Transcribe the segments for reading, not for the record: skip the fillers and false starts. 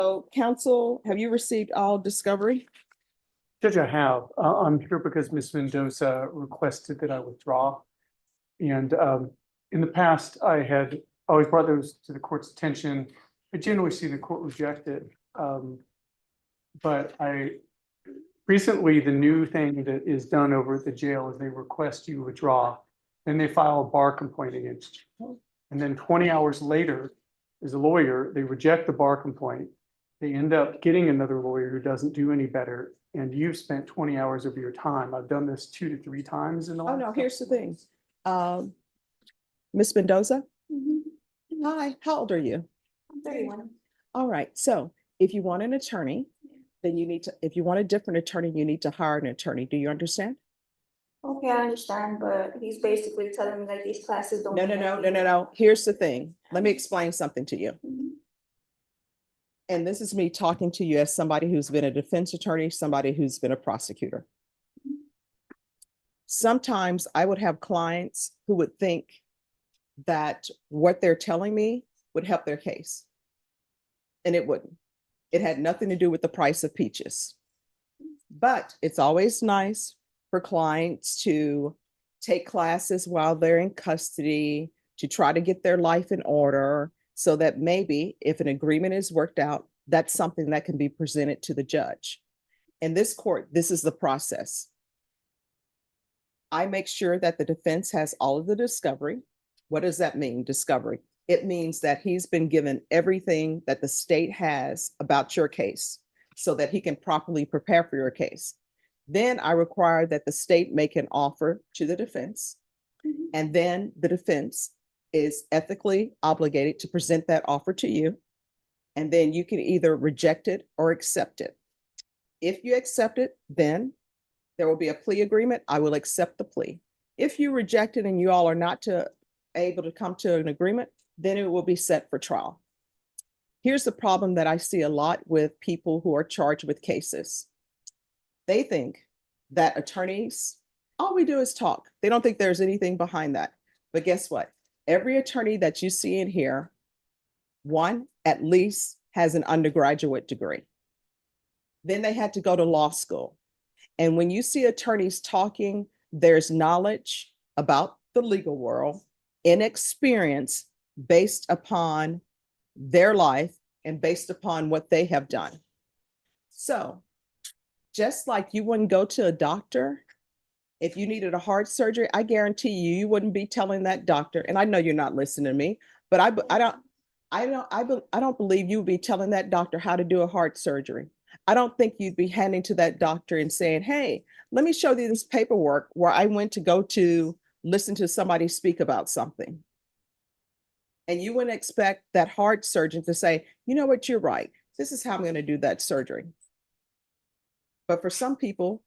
So, counsel, have you received all discovery? Judge, I have. I'm here because Ms. Mendoza requested that I withdraw. And in the past, I had always brought those to the court's attention. I generally see the court reject it. But recently, the new thing that is done over at the jail is they request you withdraw. Then they file a bar complaint against you. And then 20 hours later, as a lawyer, they reject the bar complaint. They end up getting another lawyer who doesn't do any better. And you've spent 20 hours of your time. I've done this 2 to 3 times in the Oh, last. no, here's the thing. Ms. Mendoza? Mm-hmm. Hi, how old are you? I'm 31. All right, so if you want an attorney, then if you want a different attorney, you need to hire an attorney. Do you understand? Okay, I understand, but he's basically telling me like these classes don't. No. Here's the thing. Let me explain something to you. Mhm. And this is me talking to you as somebody who's been a defense attorney, somebody who's been a prosecutor. Sometimes I would have clients who would think that what they're telling me would help their case. And it wouldn't. It had nothing to do with the price of peaches. But it's always nice for clients to take classes while they're in custody, to try to get their life in order, so that maybe if an agreement is worked out, that's something that can be presented to the judge. In this court, this is the process. I make sure that the defense has all of the discovery. What does that mean, discovery? It means that he's been given everything that the state has about your case so that he can properly prepare for your case. Then I require that the state make an offer to the defense, and then the defense is ethically obligated to present that offer to you, and then you can either reject it or accept it. If you accept it, then there will be a plea agreement. I will accept the plea. If you reject it and you all are not able to come to an agreement, then it will be set for trial. Here's the problem that I see a lot with people who are charged with cases. They think that attorneys, all we do is talk. They don't think there's anything behind that. But guess what? Every attorney that you see in here, one at least has an undergraduate degree. Then they had to go to law school. And when you see attorneys talking, there's knowledge about the legal world and experience based upon their life and based upon what they have done. So just like you wouldn't go to a doctor if you needed a heart surgery, I guarantee you wouldn't be telling that doctor, and I know you're not listening to me, but I don't believe you would be telling that doctor how to do a heart surgery. I don't think you'd be handing to that doctor and saying, hey, let me show you this paperwork where I went to go to listen to somebody speak about something. And you wouldn't expect that heart surgeon to say, you know what, you're right. This is how I'm going to do that surgery. But for some people,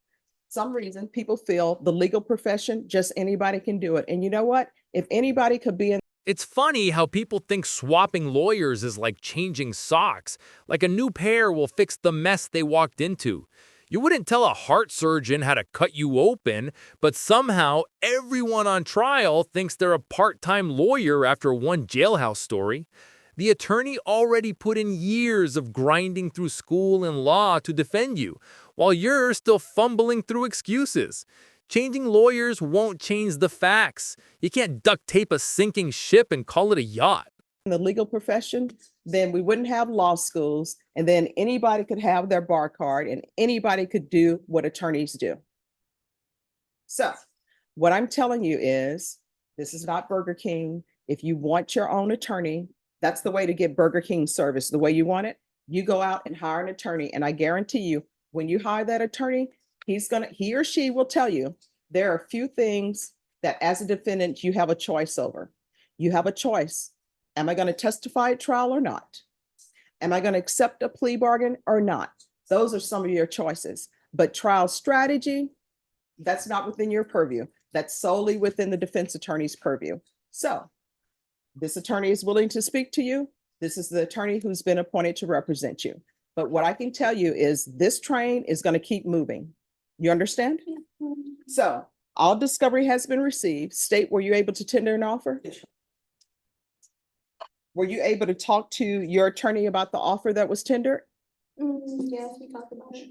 some reason, people feel the legal profession, just anybody can do it. And you know what? If anybody could be in. It's funny how people think swapping lawyers is like changing socks, like a new pair will fix the mess they walked into. You wouldn't tell a heart surgeon how to cut you open, but somehow everyone on trial thinks they're a part-time lawyer after one jailhouse story. The attorney already put in years of grinding through school and law to defend you, while you're still fumbling through excuses. Changing lawyers won't change the facts. You can't duct tape a sinking ship and call it a yacht. In the legal profession, then we wouldn't have law schools, and then anybody could have their bar card and anybody could do what attorneys do. So what I'm telling you is, this is not Burger King. If you want your own attorney, that's the way to get Burger King service. The way you want it, you go out and hire an attorney. And I guarantee you, when you hire that attorney, he or she will tell you there are a few things that as a defendant, you have a choice over. You have a choice. Am I going to testify at trial or not? Am I going to accept a plea bargain or not? Those are some of your choices. But trial strategy, that's not within your purview. That's solely within the defense attorney's purview. So this attorney is willing to speak to you. This is the attorney who's been appointed to represent you. But what I can tell you is this train is going to keep moving. You understand? Yeah. So all discovery has been received. State, were you able to tender an offer? Were you able to talk to your attorney about the offer that was tendered? Yes, we talked about it.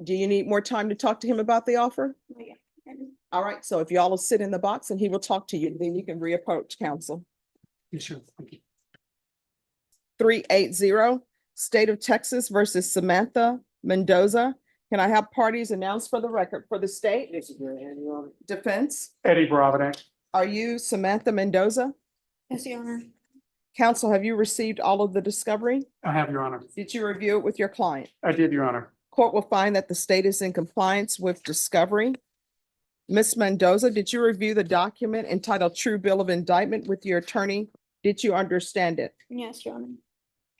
Do you need more time to talk to him about the offer? Oh, yeah. And All right, so if y'all will sit in the box and he will talk to you, then you can reapproach council. Yes, sure. Thank you. 380, State of Texas versus Samantha Mendoza. Can I have parties announced for the record for the state? Defense, Eddie Bravanek. are you Samantha Mendoza? Yes, Your Honor. Counsel, have you received all of the discovery? I have, Your Honor. Did you review it with your client? I did, Your Honor. Court will find that the state is in compliance with discovery. Ms. Mendoza, did you review the document entitled True Bill of Indictment with your attorney? Did you understand it? Yes, Your Honor.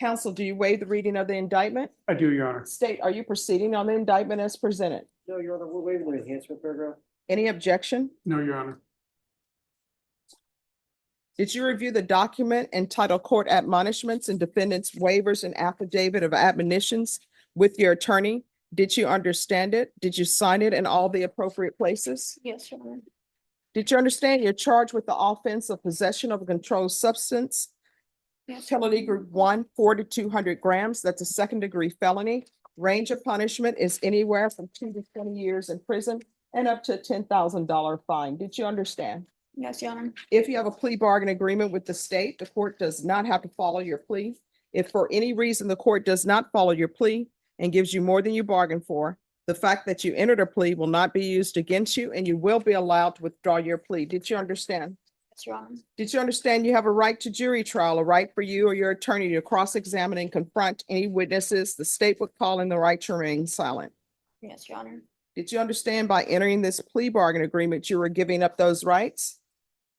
Counsel, do you waive the reading of the indictment? I do, Your Honor. State, are you proceeding on the indictment as presented? No, Your Honor, we're waiving the enhancement paragraph. Any objection? No, Your Honor. Did you review the document entitled Court Admonishments and Defendant's Waivers and Affidavit of Admonitions with your attorney? Did you understand it? Did you sign it in all the appropriate places? Yes, Your Honor. Did you understand you're charged with the offense of possession of a controlled substance? Yes, Your Penalty Honor. group 1, 4 to 200 grams. That's a second-degree felony. Range of punishment is anywhere from 2 to 20 years in prison and up to a $10,000 fine. Did you understand? Yes, Your Honor. If you have a plea bargain agreement with the state, the court does not have to follow your plea. If for any reason the court does not follow your plea and gives you more than you bargained for, the fact that you entered a plea will not be used against you and you will be allowed to withdraw your plea. Did you understand? Yes, Your Honor. Did you understand you have a right to jury trial, a right for you or your attorney to cross-examine and confront any witnesses the state would call in the right to remain silent? Yes, Your Honor. Did you understand by entering this plea bargain agreement, you were giving up those rights?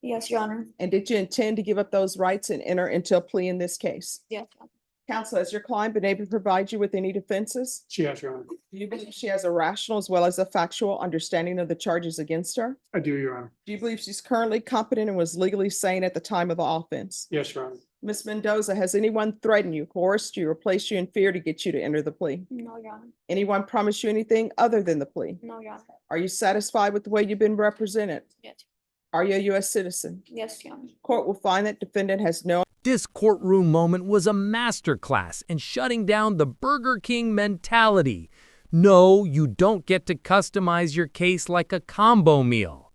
Yes, Your Honor. And did you intend to give up those rights and enter into a plea in this case? Yes, Your Honor. Counsel, has your client been able to provide you with any defenses? She has, Your Honor. Do you believe she has a rational as well as a factual understanding of the charges against her? I do, Your Honor. Do you believe she's currently competent and was legally sane at the time of the offense? Yes, Your Honor. Ms. Mendoza, has anyone threatened you, coerced you, or placed you in fear to get you to enter the plea? No, Your Honor. Anyone promised you anything other than the plea? No, Your Honor. Are you satisfied with the way you've been represented? Yes. Are you a U.S. citizen? Yes, Your Honor. Court will find that defendant has no This courtroom moment was a masterclass in shutting down the Burger King mentality. No, you don't get to customize your case like a combo meal.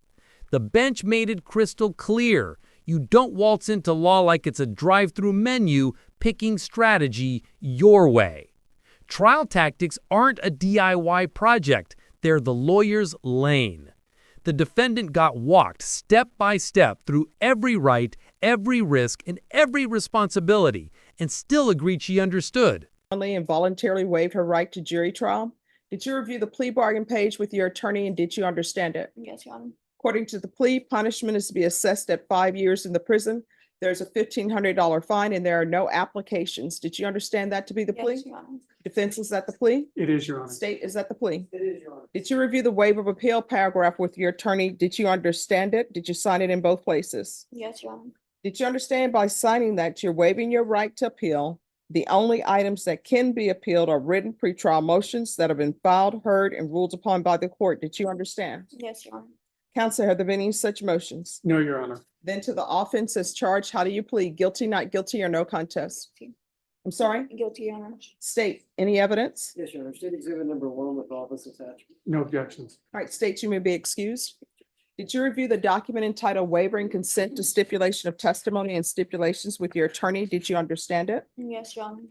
The bench made it crystal clear. You don't waltz into law like it's a drive-through menu, picking strategy your way. Trial tactics aren't a DIY project. They're the lawyer's lane. The defendant got walked step by step through every right, every risk, and every responsibility, and still agreed she understood. and voluntarily waived her right to jury trial. Did you review the plea bargain page with your attorney and did you understand it? Yes, Your Honor. According to the plea, punishment is to be assessed at 5 years in the prison. There's a $1,500 fine and there are no applications. Did you understand that to be the plea? Yes, Your Honor. Defense, is that the plea? It is, Your Honor. State, is that the plea? It is, Your Honor. Did you review the waiver of appeal paragraph with your attorney? Did you understand it? Did you sign it in both places? Yes, Your Honor. Did you understand by signing that you're waiving your right to appeal? The only items that can be appealed are written pretrial motions that have been filed, heard, and ruled upon by the court. Did you understand? Yes, Your Honor. Counsel, have there been any such motions? No, Your Honor. Then to the offense as charged, how do you plead? Guilty, not guilty, or no contest? I'm sorry? Guilty, Your Honor. State, any evidence? Yes, Your Honor. State exhibit number 1 with all this attached. No objections. All right, state, you may be excused. Did you review the document entitled Waiver and Consent to Stipulation of Testimony and Stipulations with your attorney? Did you understand it? Yes, Your Honor.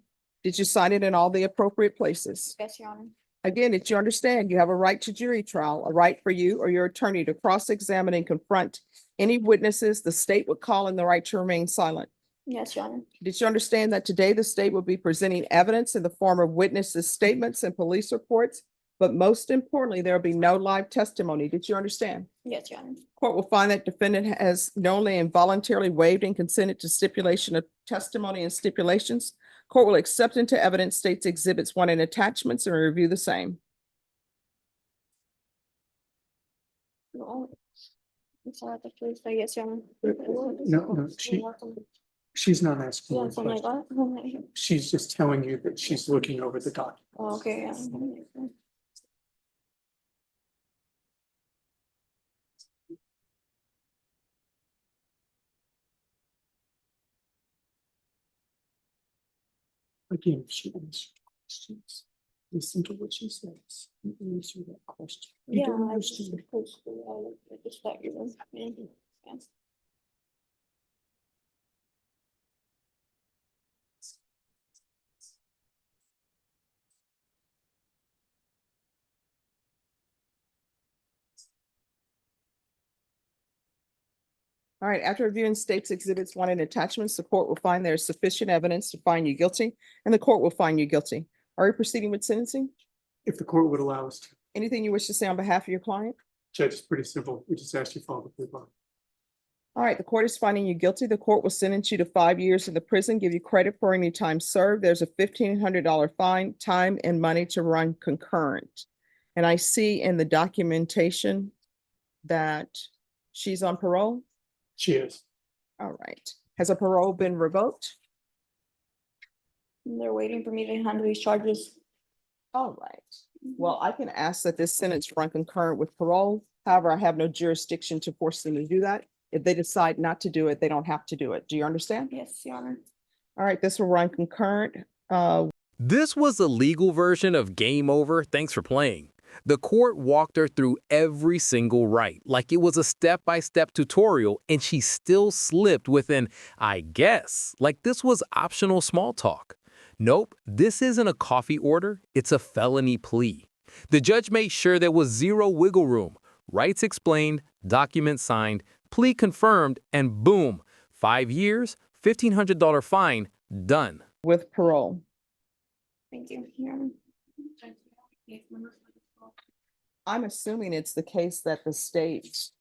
Did you sign it in all the appropriate places? Yes, Your Honor. Again, did you understand you have a right to jury trial, a right for you or your attorney to cross-examine and confront any witnesses the state would call in the right to remain silent? Yes, Your Honor. Did you understand that today the state will be presenting evidence in the form of witnesses' statements and police reports? But most importantly, there will be no live testimony. Did you understand? Yes, Your Honor. Court will find that defendant has knowingly and voluntarily waived and consented to stipulation of testimony and stipulations. Court will accept into evidence states exhibits 1 and attachments and review the same. No. I'm sorry, the police, I guess, Your Honor. No, she's not asking. you a Yes, oh my question. God. Oh my- She's just telling you that she's looking over the document. Oh, okay, yeah. Again, if she answers questions, listen to what she says, and answer that question. You Yeah, don't I was understand. supposed to, I just thought you were. Yeah. All right, after reviewing state's exhibits one and attachments, the court will find there is sufficient evidence to find you guilty, and the court will find you guilty. Are you proceeding with sentencing? If the court would allow us to. Anything you wish to say on behalf of your client? Judge, it's pretty simple. We just asked you to follow the plea bond. All right, the court is finding you guilty. The court will sentence you to 5 years in the prison, give you credit for any time served. There's a $1,500 fine, time and money to run concurrent. And I see in the documentation that she's on parole. She is. All right. Has a parole been revoked? They're waiting for me to handle these charges. All right. Well, I can ask that this sentence run concurrent with parole. However, I have no jurisdiction to force them to do that. If they decide not to do it, they don't have to do it. Do you understand? Yes, Your Honor. All right, this will run concurrent. This was the legal version of game over, thanks for playing. The court walked her through every single right, like it was a step-by-step tutorial, and she still slipped with an "I guess," like this was optional small talk. Nope, this isn't a coffee order, it's a felony plea. The judge made sure there was zero wiggle room. Rights explained, documents signed, plea confirmed, and boom, 5 years, $1,500 fine, done. With parole. Thank you, Your Honor. I'm assuming it's the case that the state,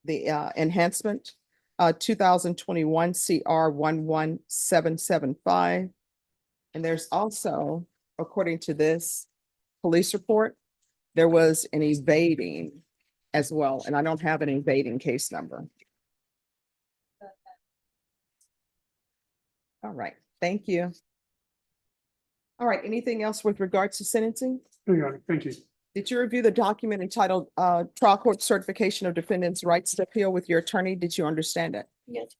the enhancement, 2021 CR 11775. And there's also, according to this police report, there was an evading as well, and I don't have an evading case number. All right, thank you. All right, anything else with regards to sentencing? No, Your Honor, thank you. Did you review the document entitled Trial Court Certification of Defendant's Rights to Appeal with your attorney? Did you understand it? Yes,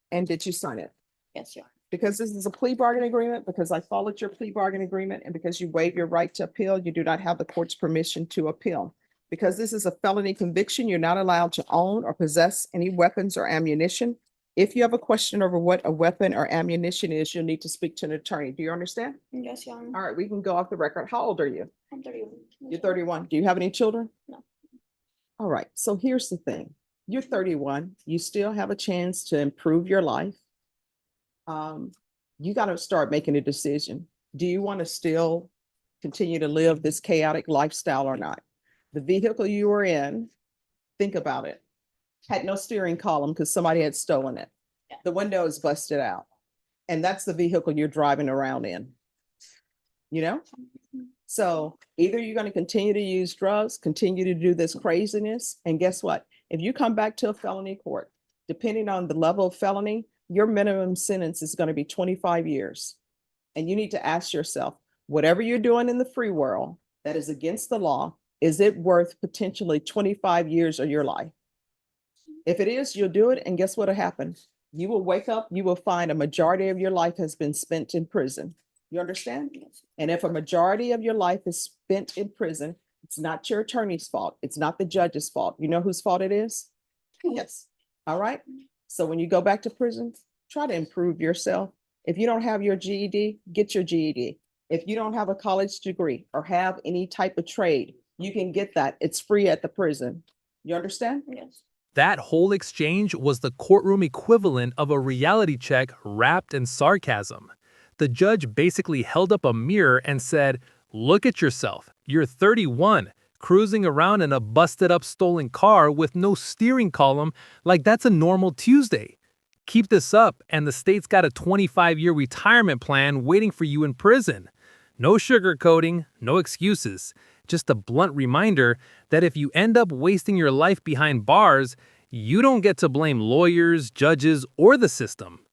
And did you sign it? yes, Your Honor. Because this is a plea bargain agreement, because I followed your plea bargain agreement, and because you waive your right to appeal, you do not have the court's permission to appeal. Because this is a felony conviction, you're not allowed to own or possess any weapons or ammunition. If you have a question over what a weapon or ammunition is, you'll need to speak to an attorney. Do you understand? Yes, Your Honor. All right, we can go off the record. How old are you? I'm 31. You're 31. Do you have any children? No. All right, so here's the thing. You're 31. You still have a chance to improve your life. You got to start making a decision. Do you want to still continue to live this chaotic lifestyle or not? The vehicle you were in, think about it, had no steering column because somebody had stolen it. Yeah. The window is busted out. And that's the vehicle you're driving around in. You know? So either you're going to continue to use drugs, continue to do this craziness, and guess what? If you come back to a felony court, depending on the level of felony, your minimum sentence is going to be 25 years. And you need to ask yourself, whatever you're doing in the free world that is against the law, is it worth potentially 25 years of your life? If it is, you'll do it. And guess what'll happen? You will wake up, you will find a majority of your life has been spent in prison. You understand? Yes. And if a majority of your life is spent in prison, it's not your attorney's fault. It's not the judge's fault. You know whose fault it is? Yes. All right. So when you go back to prison, try to improve yourself. If you don't have your GED, get your GED. If you don't have a college degree or have any type of trade, you can get that. It's free at the prison. You understand? Yes. That whole exchange was the courtroom equivalent of a reality check wrapped in sarcasm. The judge basically held up a mirror and said, "Look at yourself. You're 31, cruising around in a busted-up stolen car with no steering column like that's a normal Tuesday. Keep this up, and the state's got a 25-year retirement plan waiting for you in prison. No sugarcoating, no excuses. Just a blunt reminder that if you end up wasting your life behind bars, you don't get to blame lawyers, judges, or the system.